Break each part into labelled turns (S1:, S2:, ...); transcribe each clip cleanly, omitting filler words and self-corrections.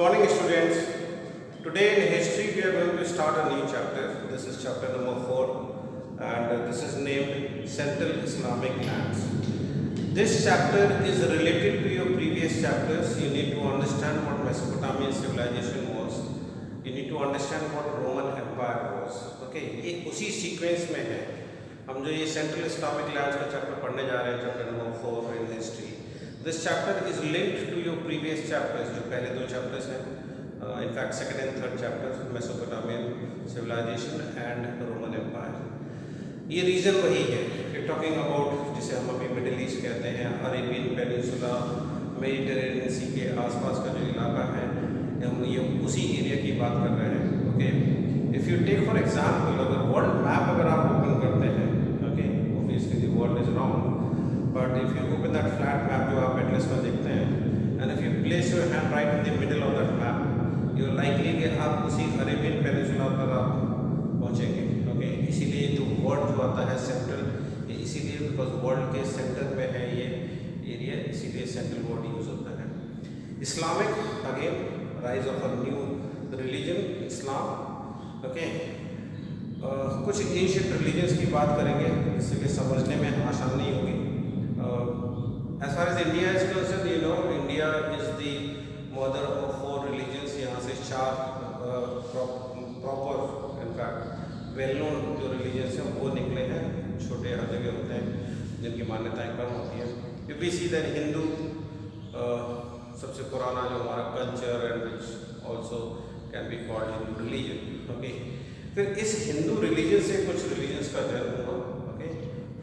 S1: morning, students. Today in history we are going to start a new chapter. This is chapter number 4 and this is named Central Islamic Lands. This chapter is related to your previous chapters. You need to understand what Mesopotamian civilization was. You need to understand what Roman Empire was. Okay, ये उसी sequence में है. हम जो ये central Islamic lands का chapter पढ़ने जा रहे हैं, chapter number 4 in history. This chapter is linked to your previous chapters, जो पहले दो चैप्टर्स हैं. In fact second and third chapter, Mesopotamian civilisation and Roman empire. ये रीज़न वही है. वी टॉकिंग अबाउट जिसे हम अभी मिडिल ईस्ट कहते हैं, अरेबियन पेनिनसुला, मेडिटेरेनियन सी के आसपास का जो इलाका है, हम ये उसी एरिया की बात कर रहे हैं. Okay, if you take for example, अगर वर्ल्ड मैप अगर आप ओपन करते हैं, okay, obviously the world is round, but if you open that flat map जो आप एटलस में देखते हैं, and if you place your hand right in the middle of that map, you are likely कि आप उसी अरेबियन पेनिनसुला पर आप पहुँचेंगे. ओके, इसीलिए जो वर्ड जो आता है सेंट्रल, ये इसीलिए बिकॉज वर्ल्ड के सेंटर में है ये एरिया, इसीलिए सेंट्रल वर्ड यूज होता है. Islamic, again rise of a new religion, Islam. Okay, कुछ एंशिएंट रिलीजन्स की बात करेंगे जिससे कि समझने में आसानी होगी. As far as India is concern, you know, India is the mother of 4 religions. यहाँ से 4 प्रॉपर इनफैक्ट वेल नोन जो रिलीजन्स हैं वो निकले हैं. छोटे हर जगह होते हैं जिनकी मान्यताएं कम होती हैं. You we see that Hindu सबसे पुराना जो हमारा culture and which also can be called Hindu religion. Okay, फिर इस हिंदू रिलीजन से कुछ रिलीजन्स का जन्म हुआ. Okay,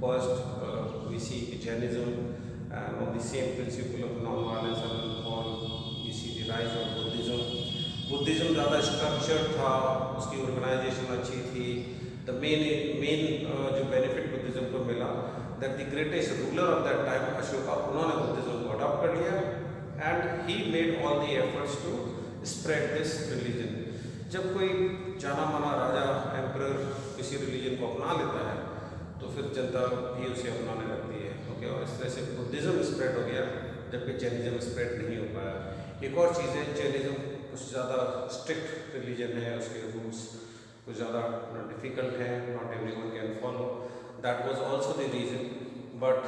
S1: first we see Jainism and on the same principle of non violence and all we see the rise of Buddhism. Buddhism ज़्यादा structured था, उसकी ऑर्गेनाइजेशन अच्छी थी. द मेन जो बेनिफिट बुद्धिज्म को मिला, that the greatest ruler of that time Ashoka, उन्होंने Buddhism को अडॉप्ट कर लिया and he made all the efforts to spread this religion. जब कोई जाना माना राजा एम्परर किसी रिलीजन को अपना लेता है तो फिर जनता भी उसे अपनाने लगती है. ओके, और इस तरह से बुद्धिज्म स्प्रेड हो गया जबकि जैनिज्म स्प्रेड नहीं हो पाया. एक और चीज़ है, जैनिज्म कुछ ज़्यादा स्ट्रिक्ट रिलीजन है, उसके रूल्स कुछ ज़्यादा डिफ़िकल्ट हैं, not everyone can follow. That was also the reason, but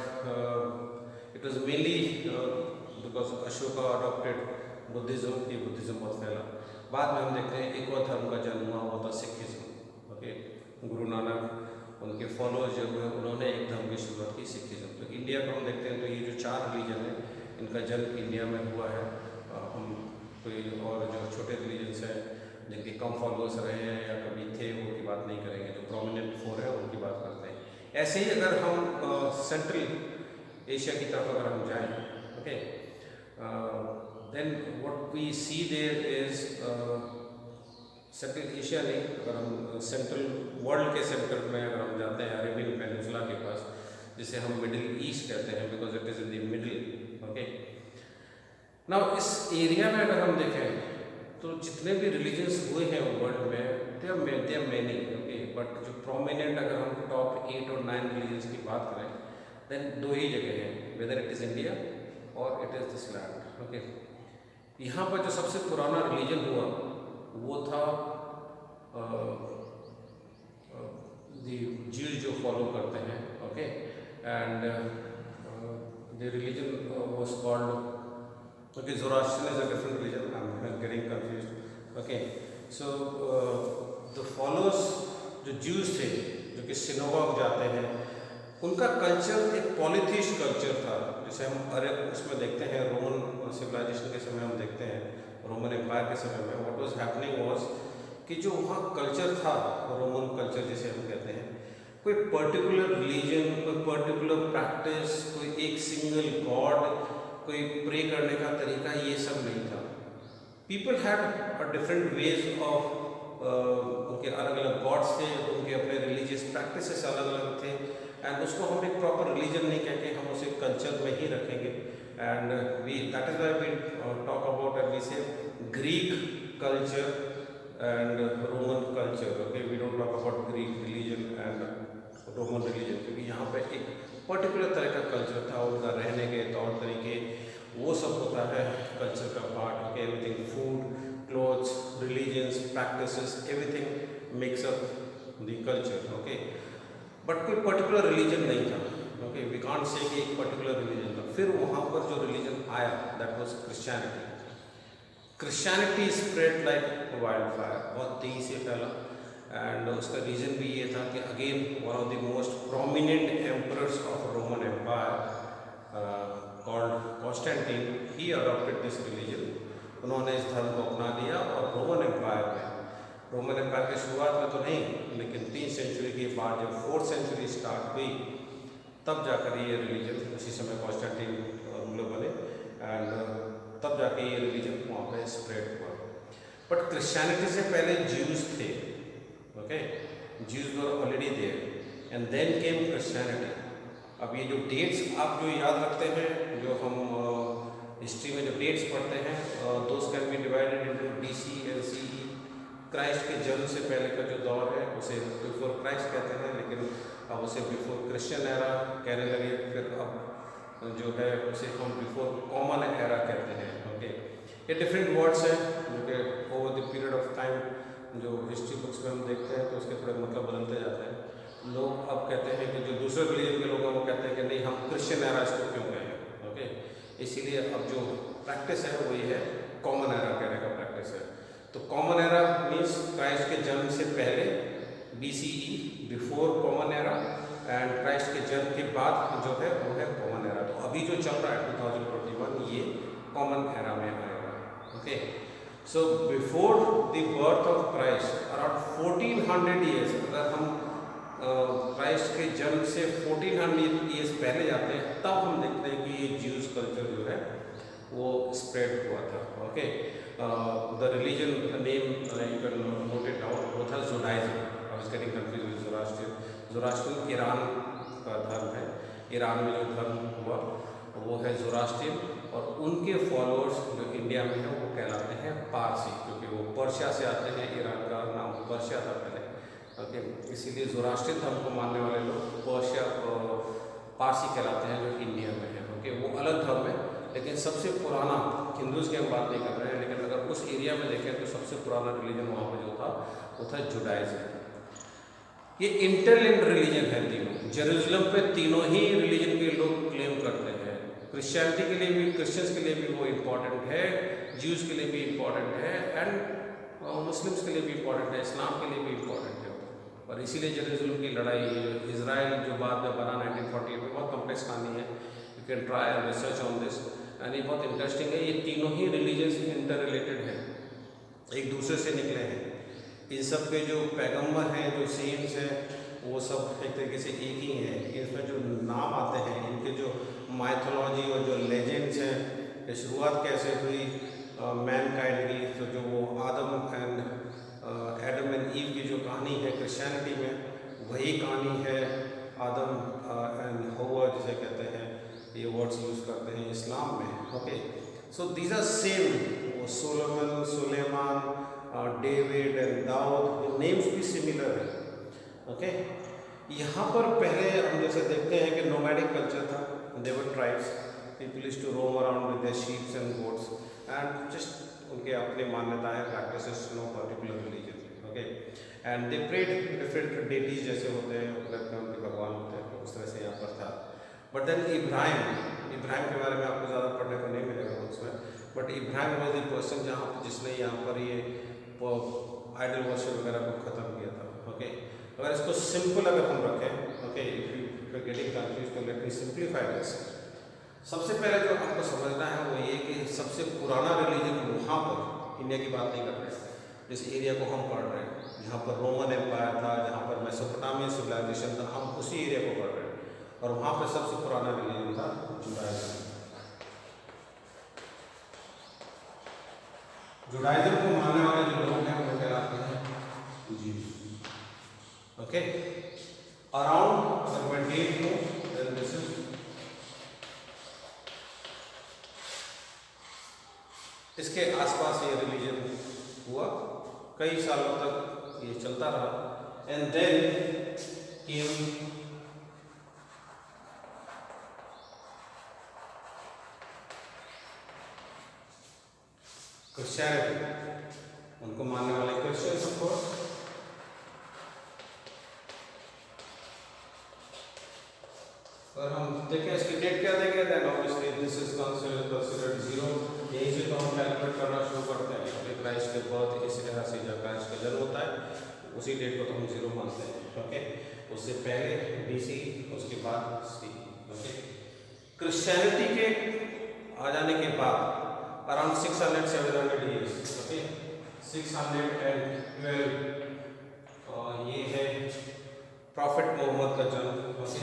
S1: it was mainly because Ashoka adopted Buddhism. ये बुद्धिज्म बहुत फैला. बाद में हम देखते हैं एक और धर्म का जन्म हुआ, वो था सिखिज्म. ओके, गुरु नानक उनके फॉलोअर्स जो हुए उन्होंने एक धर्म की शुरुआत की, सिखिज्म. तो इंडिया को हम देखते हैं तो ये जो 4 रिलीजन है इनका जन्म इंडिया में हुआ है. हम कोई और जो छोटे रिलीजन्स हैं जिनके कम फॉलोअर्स रहे हैं या कभी थे उनकी बात नहीं करेंगे. जो प्रोमिनेंट 4 है उनकी बात करते हैं. ऐसे ही अगर हम सेंट्रल एशिया की तरफ अगर हम जाएँ, okay, then what we see there is central Asia नहीं, अगर हम सेंट्रल वर्ल्ड के सेंटर में अगर हम जाते हैं अरेबियन पेनिनसुला के पास, जिसे हम मिडिल ईस्ट कहते हैं because it is in the middle. Okay, now इस एरिया में अगर हम देखें तो जितने भी रिलीजन्स हुए हैं वर्ल्ड में, they are many. Okay, but जो प्रोमिनेंट अगर हम टॉप 8 और 9 रिलीजन्स की बात करें, देन 2 ही जगह हैं, वेदर इट इज़ इंडिया और it is this land. Okay, यहाँ पर जो सबसे पुराना रिलीजन हुआ वो था ज्यूज जो फॉलो करते हैं. Okay, and the religion was called, okay, Zoroastrian is a different religion, I am getting confused. Okay, so the followers जो ज्यूज थे जो कि सिनोगॉग जाते हैं, उनका कल्चर एक पॉलीथीस्ट कल्चर था. जैसे हम उसमें देखते हैं रोमन सिविलाइजेशन के समय हम देखते हैं, रोमन एम्पायर के समय में व्हाट वाज हैपनिंग वाज कि जो वहाँ कल्चर था, रोमन कल्चर जिसे हम कहते हैं, कोई पर्टिकुलर रिलीजन, कोई पर्टिकुलर प्रैक्टिस, कोई एक सिंगल गॉड, कोई प्रे करने का तरीका, ये सब नहीं था. People had a different ways of, उनके अलग अलग गॉड्स थे, उनके अपने रिलीजियस प्रैक्टिसेस अलग अलग थे, एंड उसको हम एक प्रॉपर रिलीजन नहीं कहते, हम उसे कल्चर में ही रखेंगे. And we that is why we talk about and we say Greek culture and Roman culture. Okay, we don't talk about Greek religion and Roman religion, क्योंकि यहाँ पे एक पर्टिकुलर तरह का कल्चर था, उनका रहने के तौर तरीके, वो सब होता है कल्चर का part. Okay, everything, food, clothes, religions, practices, everything makes up the culture. Okay, but कोई पर्टिकुलर रिलीजन नहीं था। ओके, वी कांट से कि एक पर्टिकुलर रिलीजन था। फिर वहाँ पर जो रिलीजन आया that was Christianity. Christianity spread like wild fire, बहुत तेज़ी से फैला। एंड उसका रीज़न भी ये था कि again one of the most prominent emperors of Roman empire called Constantine, he adopted this religion. उन्होंने इस धर्म को अपना लिया और रोमन एम्पायर की शुरुआत में तो नहीं, लेकिन 3 सेंचुरी के बाद जब 4th सेंचुरी स्टार्ट हुई तब जाकर ये रिलीजन, उसी समय कॉन्स्टेंटाइन रूलर बने, एंड तब जाके ये रिलीजन वहाँ पे स्प्रेड हुआ। बट क्रिश्चियनिटी से पहले ज्यूज थे। Okay, Jews were already there and then came Christianity. अब ये जो डेट्स आप जो याद रखते हैं, जो हम हिस्ट्री में जो डेट्स पढ़ते हैं, those can be divided into BC and CE। Christ के जन्म से पहले का जो दौर है उसे बिफोर क्राइस्ट कहते हैं, लेकिन अब उसे बिफोर क्रिश्चियन एरा कहने लगे। फिर अब जो है उसे हम बिफोर कॉमन एरा कहते हैं। ओके, ये डिफरेंट वर्ड्स हैं जो कि over the period of time जो हिस्ट्री बुक्स में हम देखते हैं तो उसके थोड़े मतलब बदलते जाते हैं। लोग अब कहते हैं कि जो दूसरे रिलीजन के लोग हैं वो कहते हैं कि नहीं, हम क्रिश्चियन एरा इसको क्यों कहें। ओके, इसीलिए अब जो प्रैक्टिस है वो ये है, कॉमन एरा कहने का प्रैक्टिस है। तो कॉमन एरा मीन्स क्राइस्ट के जन्म से पहले, BCE, before common era, and Christ के जन्म के बाद जो है वो है कॉमन एरा। तो अभी जो चल रहा है 2021 ये कॉमन एरा में आएगा। Okay, so before the birth of Christ around 1400 years, अगर हम क्राइस्ट के जन्म से 1400 ईयर्स पहले जाते हैं तब हम देखते हैं कि ये ज्यूज कल्चर जो है वो स्प्रेड हुआ था। Okay, the religion name you can note it down, वो था Judaism. I was getting confused with Zoroastrian Iran का धर्म है। ईरान में जो धर्म हुआ वो है ज़ोरास्ट्रियन, और उनके फॉलोअर्स जो इंडिया में हैं वो कहलाते हैं पारसी, क्योंकि वो पर्शिया से आते हैं। ईरान का नाम पर्शिया था पहले। ओके, इसीलिए ज़ोरास्ट्रियन धर्म को मानने वाले लोग पारसी कहलाते हैं जो इंडिया में है। ओके, वो अलग धर्म है, लेकिन सबसे पुराना, हिंदूज़ की हम बात नहीं कर रहे हैं, लेकिन अगर उस एरिया में देखें तो सबसे पुराना रिलीजन वहाँ पर जो था वो था जुडाइज्म। ये इंटरलिंक्ड रिलीजन है तीनों। जेरूसलम पे तीनों ही रिलीजन के लोग क्लेम करते हैं। क्रिश्चियनिटी के लिए भी, क्रिश्चियंस के लिए भी वो इम्पॉर्टेंट है, ज्यूज़ के लिए भी इम्पॉर्टेंट है, एंड मुस्लिम्स के लिए भी इम्पॉर्टेंट है, इस्लाम के लिए भी इम्पॉर्टेंट है। और इसीलिए जेरूसलम की लड़ाई, इजराइल जो बाद में बना 1948 में, बहुत कॉम्प्लेक्स कहानी है। You can try and research on this, and ये बहुत इंटरेस्टिंग है। ये तीनों ही रिलीजन्स इंटर रिलेटेड हैं, एक दूसरे से निकले हैं। इन सब के जो पैगंबर हैं, जो सेंट्स हैं, वो सब एक तरीके से एक ही हैं। इसमें जो नाम आते हैं, इनके जो माइथोलॉजी और जो लेजेंड्स हैं, कि शुरुआत कैसे हुई मैनकाइंड की, तो जो वो एडम एंड ईव की जो कहानी है क्रिश्चियनिटी में, वही कहानी है आदम एंड हवा जिसे कहते हैं, ये वर्ड्स यूज़ करते हैं इस्लाम में। Okay, so these are same. Solomon, Sulaiman, David and Dawood, names भी सिमिलर है। ओके, यहाँ पर पहले हम जैसे देखते हैं कि नोमैडिक कल्चर था, there were tribes, people used to roam around with their sheeps and goats, and just उनके अपनी मान्यताएं, practices, no particular religion. Okay, and they prayed different deities जैसे होते हैं, अपने उनके भगवान होते हैं, उस तरह से यहाँ पर था। बट देन इब्राहिम के बारे में आपको ज़्यादा पढ़ने को नहीं मिलेगा उसमें, but Ibrahim was the person जिसने यहाँ पर ये आइडल वर्शिप वगैरह को ख़त्म किया था। ओके, अगर इसको सिंपल अगर हम रखें, okay, if you getting confuse तो लेट मी सिंप्लीफाई दिस। सबसे पहले जो आपको समझना है वो ये कि सबसे पुराना रिलीजन वहाँ पर, इंडिया की बात नहीं कर रहे, जिस एरिया को हम पढ़ रहे हैं, जहाँ पर रोमन एम्पायर था, जहाँ पर मेसोपोटामियन सिविलाइजेशन था, हम उसी एरिया को पढ़ रहे हैं, और वहाँ पर सबसे पुराना रिलीजन था जुडाइज्म। जुडाइज्म को मानने वाले जो लोग हैं वो कहलाते हैं ज्यूज। ओके, अराउंड अगर मैं डेट लूँ, देन दिस इज इसके आसपास ये रिलीजन हुआ, कई सालों तक ये चलता रहा, एंड देन केम क्रिश्चियनिटी, उनको मानने वाले क्रिश्चियंस ऑफ कोर्स। और हम देखें इसकी डेट क्या देंगे, then obviously this is considered zero. यहीं से तो हम कैलकुलेट करना शुरू करते हैं कि क्राइस्ट के बर्थ इस तरह से जब क्राइस्ट का जन्म होता है उसी डेट को तो हम जीरो मानते हैं। ओके, उससे पहले BC, उसके बाद C। ओके, क्रिश्चियनिटी के आ जाने के बाद अराउंड 600-700 ईयर्स, ओके 612 ये है प्रॉफिट मोहम्मद का जन्म। ओके,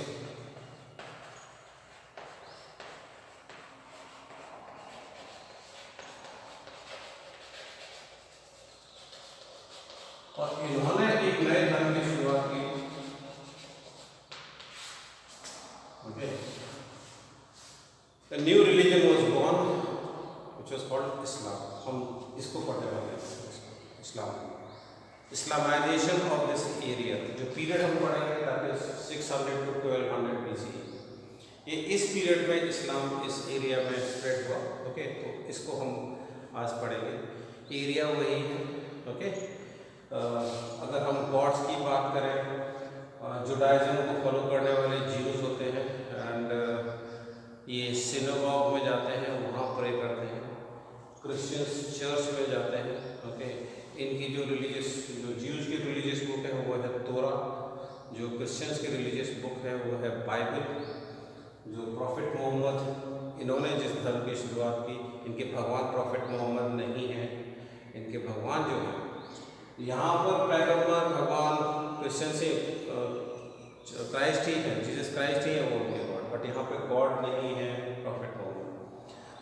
S1: और इन्होंने एक नए धर्म की शुरुआत की। Okay, the new religion was born which was called Islam. हम इसको पढ़ने वाले हैं, Islam, Islamisation of this area. जो पीरियड हम पढ़ेंगे दैट इज 600 to 1200 BC। ये इस पीरियड में इस्लाम इस एरिया में स्प्रेड हुआ। ओके, तो इसको हम आज पढ़ेंगे। एरिया वही है। ओके, अगर हम गॉड्स की बात करें, जुडाइज्म को फॉलो करने वाले ज्यूज होते हैं एंड ये सिनेगॉग में जाते हैं, वहाँ प्रे करते हैं। क्रिश्चियंस चर्च में जाते हैं। ओके, इनकी जो रिलीजियस, जो ज्यूज की रिलीजियस बुक है वो है तोरा। जो क्रिश्चियंस की रिलीजियस बुक है वो है बाइबल। जो प्रॉफिट मोहम्मद, इन्होंने जिस धर्म की शुरुआत की, इनके भगवान प्रॉफिट मोहम्मद नहीं है। इनके भगवान जो है, यहाँ पर पैगंबर भगवान क्रिश्चियन से क्राइस्ट ही है, जीसस क्राइस्ट ही है वो उनके गॉड, बट यहाँ पे गॉड नहीं है prophet Muhammad.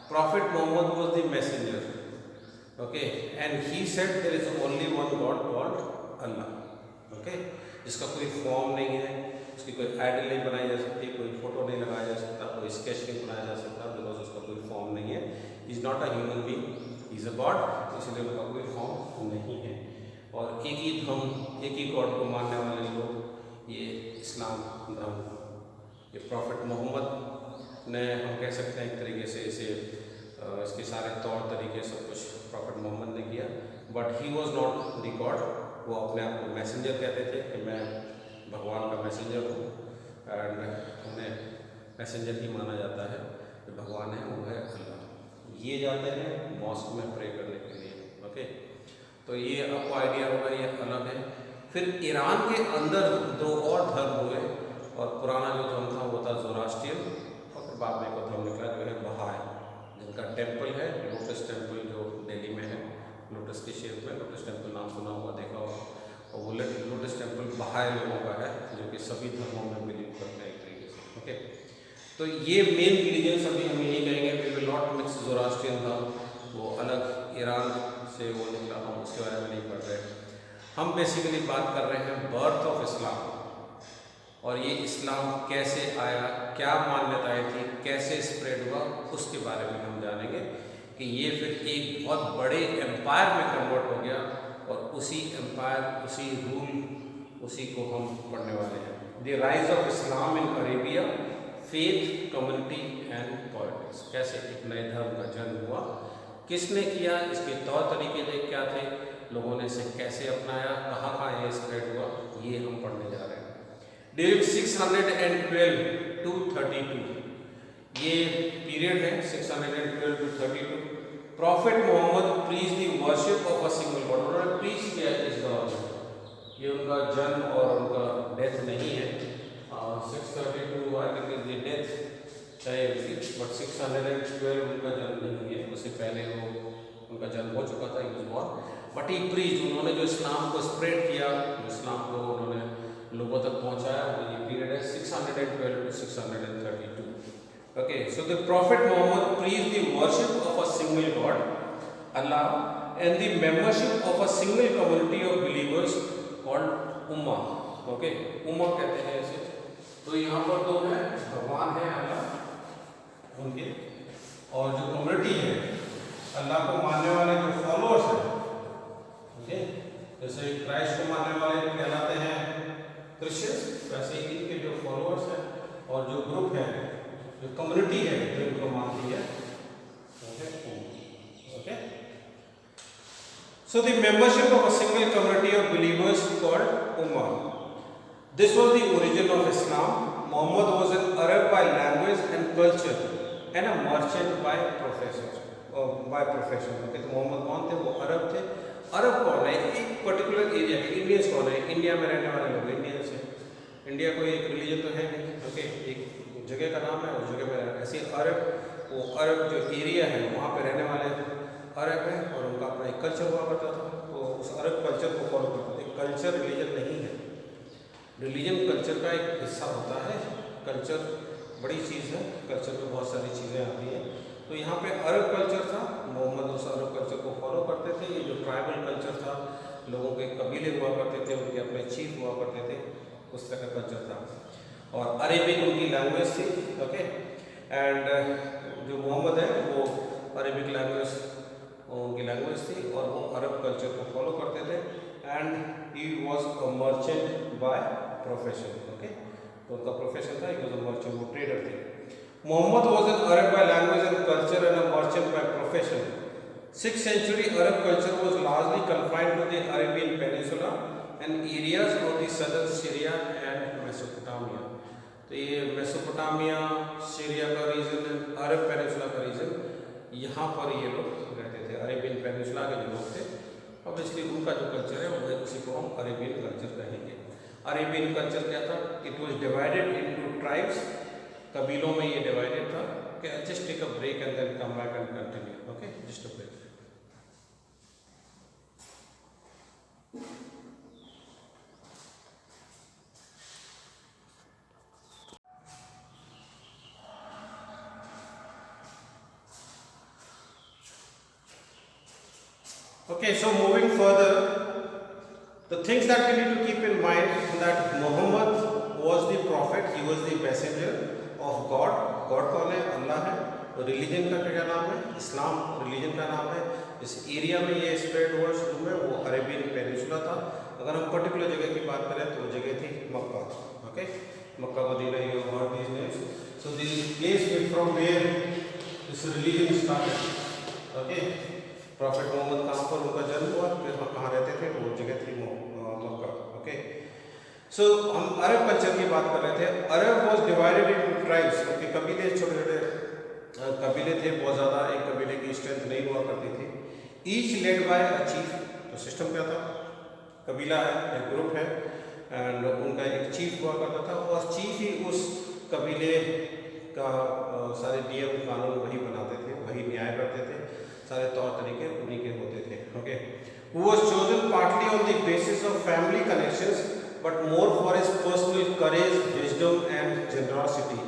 S1: Prophet Muhammad was the messenger. Okay, and he said there is only one God called Allah. Okay, जिसका कोई फॉर्म नहीं है, उसकी कोई आइडल नहीं बनाई जा सकती, कोई फोटो नहीं लगाया जा सकता, कोई स्केच नहीं बनाया जा सकता, बिकॉज उसका कोई फॉर्म नहीं है। Is not a human being, is a God, इसलिए उनका कोई फॉर्म नहीं है। और एक ही धर्म, एक ही गॉड को मानने वाले लोग ये इस्लाम धर्म, ये प्रॉफिट मोहम्मद ने, हम कह सकते हैं एक तरीके से इसे, इसके सारे तौर तरीके सब कुछ प्रॉफिट मोहम्मद ने किया, but he was not the God. वो अपने आप को मैसेंजर कहते थे कि मैं भगवान का मैसेंजर हूँ, एंड उन्हें मैसेंजर ही माना जाता है। जो भगवान है वो है अल्लाह। ये जाते हैं मॉस्क में प्रे करने के लिए। ओके, तो ये आपको आइडिया होगा, ये अलग है। फिर ईरान के अंदर दो और धर्म हुए, और पुराना जो धर्म था वो था ज़ोरास्ट्रियन, और फिर बाद में एक धर्म निकला जो है बहाई, जिनका टेम्पल है लोटस टेम्पल, जो दिल्ली में है, लोटस के शेप में। लोटस टेम्पल नाम सुना होगा, देखा होगा। और वो लोटस टेम्पल बहाई लोगों का है, जो कि सभी धर्मों में बिलीव करते हैं एक तरीके से। ओके, तो ये मेन रिलीजन अभी हम यही कहेंगे, वी विल नॉट मिक्स ज़ोरास्ट्रियन धर्म, वो अलग ईरान से वो निकला, हम उसके बारे में नहीं पढ़ रहे। हम बेसिकली बात कर रहे हैं बर्थ ऑफ इस्लाम, और ये इस्लाम कैसे आया, क्या मान्यताएं थी, कैसे स्प्रेड हुआ, उसके बारे में हम जानेंगे। कि ये फिर एक बहुत बड़े एम्पायर में कन्वर्ट हो गया, और उसी एम्पायर, उसी रूल, उसी को हम पढ़ने वाले हैं। The rise of Islam in Arabia, faith, community and politics. कैसे एक नए धर्म का जन्म हुआ, किसने किया, इसके तौर तरीके क्या थे, लोगों ने इसे कैसे अपनाया, कहाँ कहाँ ये स्प्रेड हुआ, ये हम पढ़ने जा रहे हैं। ड्यूरिंग 612 to 32, ये पीरियड है 612 to 32। Prophet Mohammad preach the worship of a single God. उन्होंने प्रीच किया इस दौर में, ये उनका जन्म और उनका डेथ नहीं है। 632 I think is the death चाहिए, बट 612 उनका जन्म नहीं है, उससे पहले वो उनका जन्म हो चुका था, बट ही प्रीच, उन्होंने जो इस्लाम को स्प्रेड किया, जो इस्लाम को उन्होंने लोगों तक पहुंचाया, वो ये पीरियड है 612 to 632। Okay, so the prophet Mohammad preach the worship of a single god Allah and the membership of a single community of believers called Ummah. Okay, उम्मा कहते हैं इसे। तो यहाँ पर दो है, भगवान है अल्लाह उनके, और जो कम्युनिटी है अल्लाह को मानने वाले जो फॉलोअर्स हैं, ओके, जैसे क्राइस्ट को मानने वाले कहलाते हैं क्रिश्चियंस, वैसे ही इनके जो फॉलोअर्स हैं और जो ग्रुप है, जो कम्युनिटी है जो इनको मानती है, okay. So the membership of a single community of believers called Ummah. This was the origin of Islam. Muhammad was an Arab by language and culture and a merchant by profession. Okay, तो मोहम्मद कौन थे? वो अरब थे। अरब कौन है? एक particular area के। Indians कौन है? इंडिया में रहने वाले लोग इंडियंस हैं। इंडिया कोई एक रिलीजन तो है नहीं, ओके, एक जगह का नाम है, उस जगह में ऐसे अरब, वो अरब जो एरिया है वहाँ पे रहने वाले अरब हैं और उनका अपना एक कल्चर हुआ करता था, तो उस अरब कल्चर को फॉलो करते थे। कल्चर रिलीजन नहीं है, रिलीजन कल्चर का एक हिस्सा होता है। कल्चर बड़ी चीज़ है, कल्चर में बहुत सारी चीज़ें आती हैं। तो यहाँ पे अरब कल्चर था, मोहम्मद उस अरब कल्चर को फॉलो करते थे। ये जो ट्राइबल कल्चर था, लोगों के कबीले हुआ करते थे, उनके अपने चीफ हुआ करते थे, उस तरह का कल्चर था। और अरेबिक उनकी लैंग्वेज थी, ओके। एंड जो मोहम्मद है वो अरेबिक लैंग्वेज उनकी लैंग्वेज थी और वो अरब कल्चर को फॉलो करते थे। And he was a merchant by profession, okay. तो उनका प्रोफेशन था, ही वॉज अ मर्चेंट, वो ट्रेडर थे। Muhammad was an Arab by language and culture and a merchant by profession. 6th century Arab culture was largely confined to the Arabian Peninsula and areas of the southern Syria and Mesopotamia. तो ये Mesopotamia, Syria का reason, अरब peninsula का reason, यहाँ पर ये लोग रहते थे। अरेबियन पेनिनसुला के जो लोग थे, ऑब्वियसली उनका जो कल्चर है वो उसी को हम अरेबियन कल्चर कहेंगे। अरेबियन कल्चर क्या था? It was divided into tribes, कबीलों में ये डिवाइडेड था। Okay, just take a break and then come back and continue. Okay, just a break. Okay, so moving further, the things that we need to keep in mind that Muhammad was the prophet, he was the messenger of God. God कौन है? अल्लाह है। तो religion का क्या नाम है? इस्लाम religion का नाम है। इस एरिया में ये स्प्रेड हुआ शुरू में, वो अरेबियन पेनिनसुला था। अगर हम पर्टिकुलर जगह की बात करें तो वो जगह थी Mecca, okay. Mecca Medina, you have heard these names. So the place from where this religion started, okay. Prophet Mohammad कहाँ पर उनका जन्म हुआ, फिर कहाँ रहते थे, वो जगह थी मक्का, ओके। सो हम अरब कल्चर की बात कर रहे थे। Arab was divided into tribes, okay. कबीले छोटे छोटे कबीले थे, बहुत ज़्यादा एक कबीले की स्ट्रेंथ नहीं हुआ करती थी। Each lead by a chief. तो सिस्टम क्या था? कबीला है, एक ग्रुप है एंड उनका एक चीफ हुआ करता था और चीफ ही उस कबीले का सारे नियम कानून वही बनाते थे, वही न्याय करते थे, सारे तौर तरीके उन्हीं के होते थे, okay. Who was chosen partly on the basis of family connections but more for his personal courage, wisdom and generosity.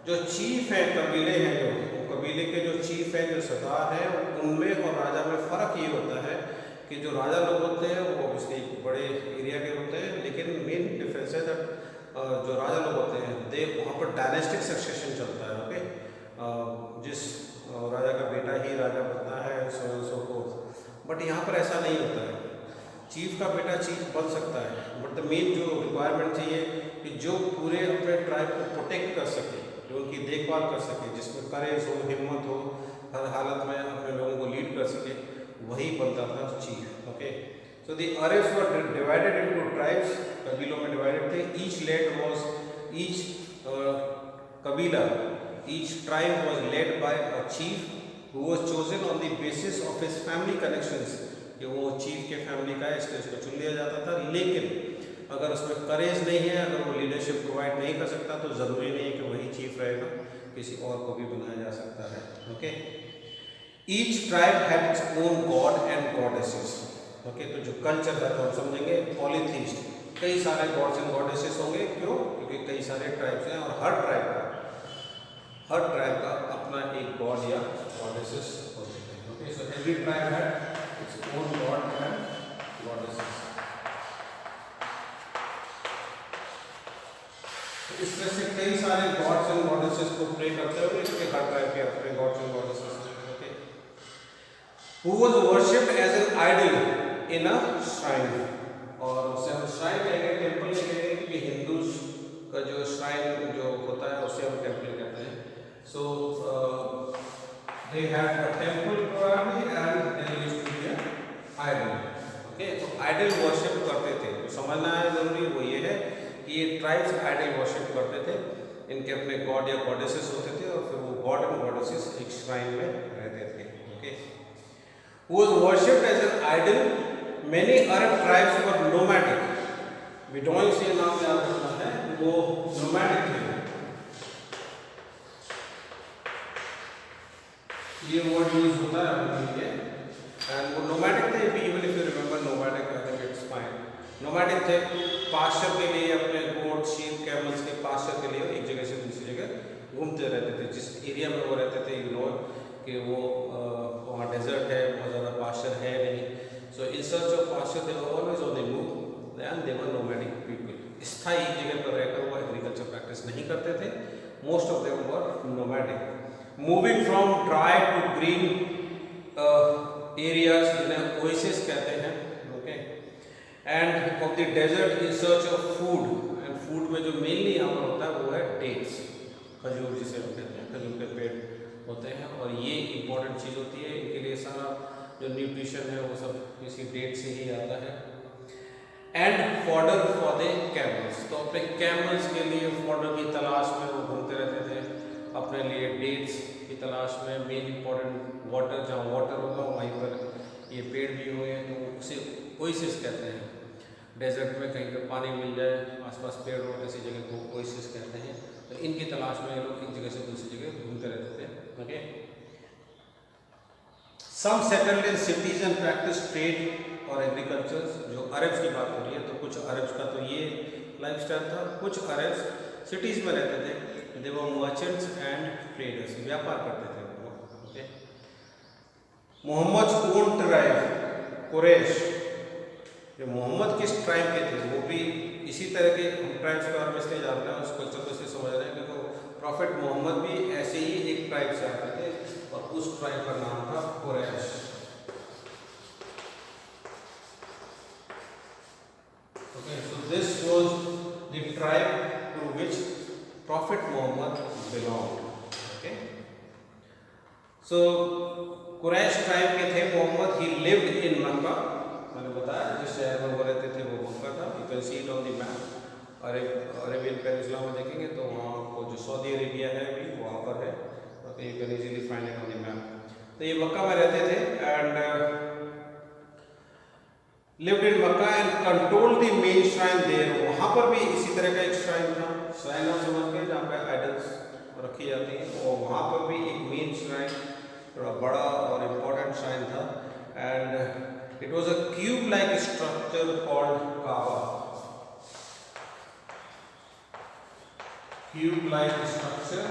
S1: जो चीफ हैं, कबीले हैं, जो कबीले के जो चीफ हैं, जो सरदार हैं, उनमें और राजा में फ़र्क ये होता है कि जो राजा लोग होते हैं वो ऑब्वियसली बड़े एरिया के होते हैं, लेकिन मेन डिफरेंस है दैट जो राजा लोग होते हैं दे वहाँ पर डायनेस्टिक सक्सेशन चलता है, ओके। जिस राजा का बेटा ही राजा बनता है, सो फोर्थ। बट यहाँ पर ऐसा नहीं होता है। चीफ का बेटा चीफ बन सकता है, बट द मेन जो रिक्वायरमेंट चाहिए कि जो पूरे अपने ट्राइब को प्रोटेक्ट कर सके, जो उनकी देखभाल कर सके, जिसमें करेज हो, हिम्मत हो, हर हालत में अपने लोगों को लीड कर सके, वही बनता था chief, okay. So the Arabs were divided into tribes, कबीलों में डिवाइडेड थे। ईच लेड वाज ईच कबीला, each tribe was led by a chief who was chosen on the basis of his family connections, कि वो chief के family का है इसलिए उसको चुन लिया जाता था। लेकिन अगर उसमें करेज नहीं है, अगर वो लीडरशिप प्रोवाइड नहीं कर सकता तो ज़रूरी नहीं है कि वही चीफ रहेगा, किसी और को भी बनाया जा सकता है, okay. Each tribe had its own god and goddesses, okay. तो जो कल्चर है तो हम समझेंगे पॉलीथीस्ट, कई सारे गॉड्स एंड गॉडेसेस होंगे। क्यों? क्योंकि कई सारे ट्राइब्स हैं और हर ट्राइब का अपना एक गॉड या गॉडेसेस होते हैं, okay. So every tribe had its own god and goddesses. इस तरह से कई सारे गॉड्स एंड गॉडेसेस को प्रे करते हुए इसके हर ट्राइब के अपने gods and goddesses, okay. Who was worshipped as an idol in a shrine, और उसे हम श्राइन कहेंगे, टेंपल नहीं कहेंगे, क्योंकि हिंदूज का जो श्राइन जो होता है उसे हम टेंपल कहते हैं। So they had a temple probably and there used to be an idol. इनके अपने गॉड या गॉडेसेस होते थे और फिर वो गॉड एंड गॉडेसेस एक श्राइन में रहते थे। Okay, who was worshipped as an idol. Many Arab tribes were nomadic. बिडोइंस ये नाम याद रखना है, वो nomadic थे। ये वर्ड यूज होता है अपने लिए, एंड वो nomadic थे। Even if you remember nomadic, I think it's fine. nomadic थे पास्चर के लिए, अपने गोट, शीप, कैमल्स के पास्चर के लिए एक जगह से दूसरी जगह घूमते रहते थे। जिस एरिया में वो रहते थे, यू नो कि वो वहाँ डेजर्ट है, बहुत ज़्यादा पास्चर है नहीं। So in search of pasture they were always on the move and they were nomadic people. स्थायी जगह पर रहकर वो एग्रीकल्चर प्रैक्टिस नहीं करते थे। Most of them were nomadic, moving from dry to green areas, जिन्हें ओएसिस कहते हैं। Okay, and of the desert in search of food. And food में जो मेनली यहाँ पर होता है वो है डेट्स, खजूर जिसे हम कहते हैं, खजूर के पेड़ होते हैं, और ये इम्पॉर्टेंट चीज़ होती है इनके लिए। सारा जो न्यूट्रिशन है वो सब इसी डेट से ही आता है। And fodder for the camels, तो अपने कैमल्स के लिए फॉडर की तलाश में वो घूमते रहते थे, अपने लिए डेट्स की तलाश में। मेन इम्पॉर्टेंट वाटर, जहाँ वाटर होगा वहीं पर ये पेड़ भी हुए हैं, तो उसे ओएसिस कहते हैं। डेजर्ट में कहीं पर पानी मिल जाए, आसपास पेड़ हो, ऐसी जगह को ओएसिस कहते हैं। तो इनकी तलाश में ये लोग एक जगह से दूसरी जगह घूमते रहते थे। Okay, some settled in cities and practice trade और एग्रीकल्चर। जो अरब्स की बात हो रही है, तो कुछ अरब्स का तो ये लाइफस्टाइल था। कुछ अरब्स सिटीज में रहते थे, they were merchants and traders, व्यापार करते थे वो। Okay, Muhammad own tribe Quraish, जो मोहम्मद किस ट्राइब के थे, वो भी इसी तरह के हम ट्राइब्स के बारे में इसलिए जानते हैं, उस कल्चर को इसलिए समझ रहे हैं क्योंकि प्रॉफिट मोहम्मद भी ऐसे ही एक ट्राइब से आते थे, और उस ट्राइब का नाम था Quraish. Okay, so this was the tribe to which prophet Muhammad belonged. Okay, so Quraish tribe के थे मोहम्मद। ही लिव्ड इन मक्का, मैंने बताया जिस शहर में वो रहते थे वो मक्का था। You can see it on the map. Arabian peninsula में देखेंगे तो वहाँ को जो सऊदी अरेबिया है अभी वहाँ पर है, तो you can easily find it on the map. तो ये मक्का में रहते थे and lived in Mecca and controlled the main shrine there. वहाँ पर भी इसी तरह का एक श्राइन था। श्राइन आप समझ गए, जहाँ पे आइडल्स रखी जाती हैं, और वहाँ पर भी एक मेन श्राइन, थोड़ा बड़ा और इम्पोर्टेंट श्राइन था। And it was a cube-like structure called Kaaba. Cube-like structure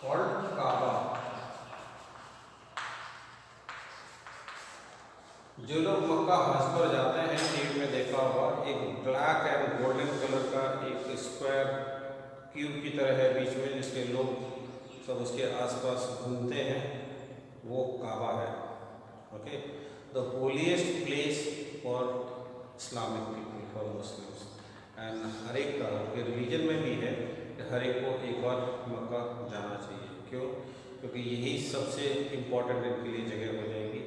S1: called Kaaba. जो लोग मक्का हज पर जाते हैं, टीवी में देखा होगा, एक ब्लैक एंड गोल्डन कलर का एक स्क्वायर क्यूब की तरह है बीच में, जिसके लोग सब उसके आसपास घूमते हैं, वो काबा है। Okay, the holiest place for Islamic people, for Muslims, and हर एक का उनके रिलीजन में भी है कि हर एक को एक बार मक्का जाना चाहिए। क्यों? क्योंकि यही सबसे इम्पोर्टेंट इनके लिए जगह हो जाएगी,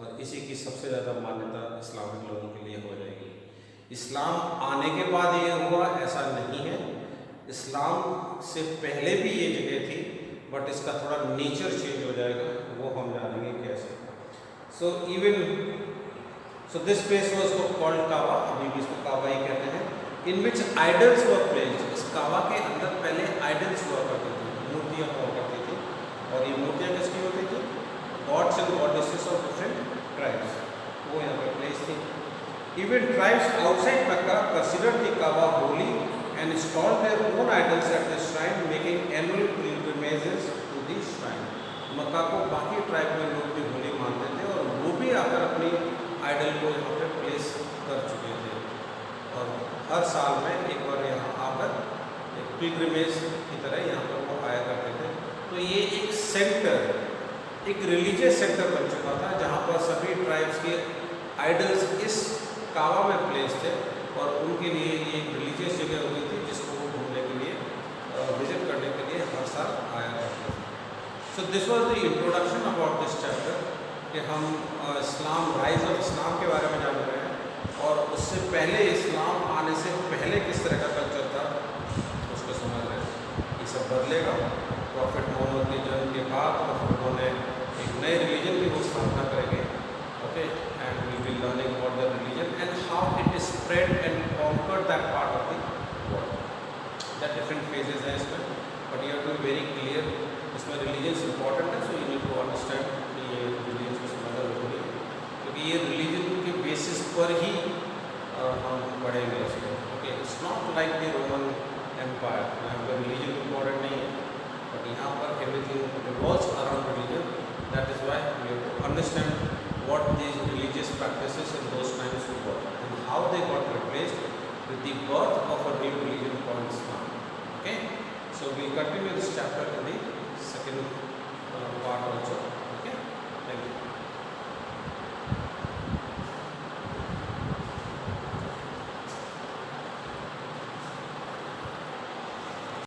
S1: और इसी की सबसे ज़्यादा मान्यता इस्लामिक लोगों के लिए हो जाएगी। इस्लाम आने के बाद ये हुआ ऐसा नहीं है, इस्लाम से पहले भी ये जगह थी, बट इसका थोड़ा नेचर चेंज हो जाएगा, वो हम जानेंगे कैसे। So this place was called Kaaba, अभी भी इसको काबा ही कहते हैं, in which idols were placed। इस काबा के अंदर पहले idols हुआ करती थी, मूर्तियाँ हुआ करती थी, और ये मूर्तियाँ किसकी होती थी? Gods and goddesses of different tribes, वो यहाँ पर प्लेस थी। Even tribes outside Mecca considered the Kaaba holy and installed their own idols at the shrine, making annual pilgrimages to the shrine। मक्का को बाकी ट्राइब में लोग भी होली मानते थे, और वो भी आकर अपनी आइडल को यहाँ पर प्लेस कर चुके थे, और हर साल में एक बार यहाँ आकर एक पिलग्रिमेज की तरह यहाँ पर वो आया करते थे। तो ये एक सेंटर, एक रिलीजियस सेंटर बन चुका था, जहाँ पर सभी ट्राइब्स के आइडल्स इस काबा में प्लेस थे, और उनके लिए ये एक रिलीजियस जगह हो गई थी, जिसको वो घूमने के लिए, विजिट करने के लिए हर साल आया करते थे। So this was the introduction about this chapter, कि हम इस्लाम, राइज ऑफ इस्लाम के बारे में जान रहे हैं, और उससे पहले इस्लाम आने से पहले किस तरह का कल्चर था उसको समझ सब बदलेगा। प्रॉफिट मोहम्मद के जन्म के बाद और फिर उन्होंने एक नए रिलीजन की वो स्थापना करेंगे। Okay, and we will learning about the religion and how it is spread and conquered that part of the world. That different phases हैं इसमें, but you have to be very clear. इसमें religion important है, so you need to understand कि ये religion को समझना जरूरी है, क्योंकि ये रिलीजन के बेसिस पर ही हम बढ़ेंगे इसको। Okay, it's not like the Roman empire, यहाँ पर रिलीजन इम्पॉर्टेंट नहीं है, बट यहाँ पर everything revolves around religion. That is why we have to understand what these religious practices in those times were and how they got replaced with the birth of a new religion called Islam. Okay, so we'll continue this chapter in the second part also. Okay, thank you.